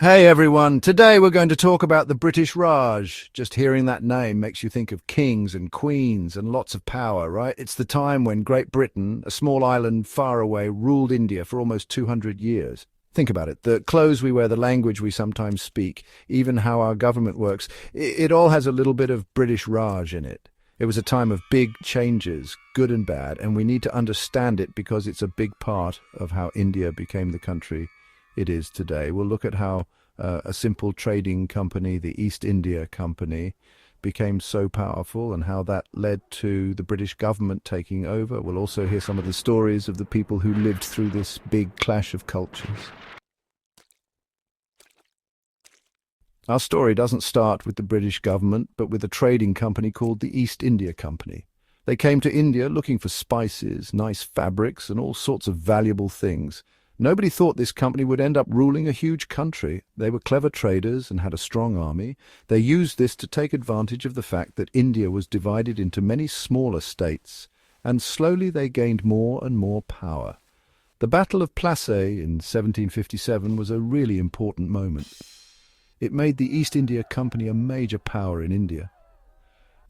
Hey everyone, today we're going to talk about the British Raj. Just hearing that name makes you think of kings and queens and lots of power, right? It's the time when Great Britain, a small island far away, ruled India for almost 200 years. Think about it. The clothes we wear, the language we sometimes speak, even how our government works, it all has a little bit of British Raj in it. It was a time of big changes, good and bad, and we need to understand it because it's a big part of how India became the country it is today. We'll look at how a simple trading company, the East India Company, became so powerful and how that led to the British government taking over. We'll also hear some of the stories of the people who lived through this big clash of cultures. Our story doesn't start with the British government, but with a trading company called the East India Company. They came to India looking for spices, nice fabrics, and all sorts of valuable things. Nobody thought this company would end up ruling a huge country. They were clever traders and had a strong army. They used this to take advantage of the fact that India was divided into many smaller states, and slowly they gained more and more power. The Battle of Plassey in 1757 was a really important moment. It made the East India Company a major power in India.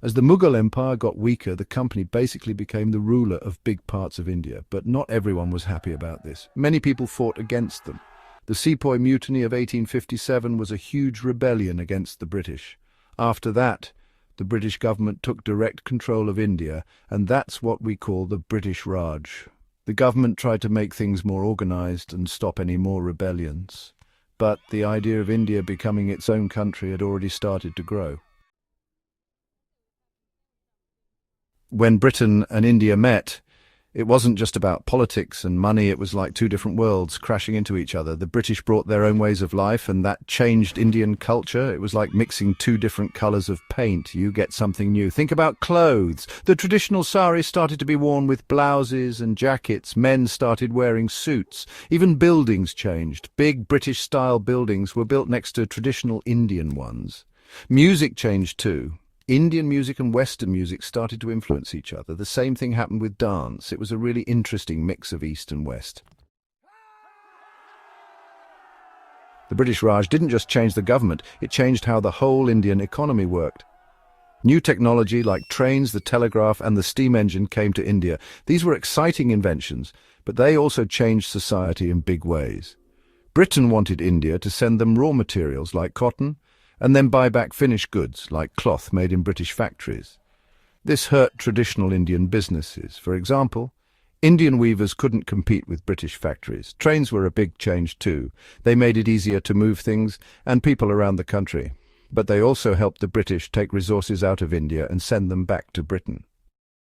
As the Mughal Empire got weaker, the company basically became the ruler of big parts of India, but not everyone was happy about this. Many people fought against them. The Sepoy Mutiny of 1857 was a huge rebellion against the British. After that, the British government took direct control of India, and that's what we call the British Raj. The government tried to make things more organized and stop any more rebellions. But the idea of India becoming its own country had already started to grow. When Britain and India met, it wasn't just about politics and money. It was like two different worlds crashing into each other. The British brought their own ways of life, and that changed Indian culture. It was like mixing two different colours of paint. You get something new. Think about clothes. The traditional sari started to be worn with blouses and jackets. Men started wearing suits. Even buildings changed. Big British-style buildings were built next to traditional Indian ones. Music changed too. Indian music and Western music started to influence each other. The same thing happened with dance. It was a really interesting mix of East and West. The British Raj didn't just change the government, it changed how the whole Indian economy worked. New technology like trains, the telegraph, and the steam engine came to India. These were exciting inventions, but they also changed society in big ways. Britain wanted India to send them raw materials like cotton, and then buy back finished goods like cloth made in British factories. This hurt traditional Indian businesses. For example, Indian weavers couldn't compete with British factories. Trains were a big change too. They made it easier to move things and people around the country. But they also helped the British take resources out of India and send them back to Britain.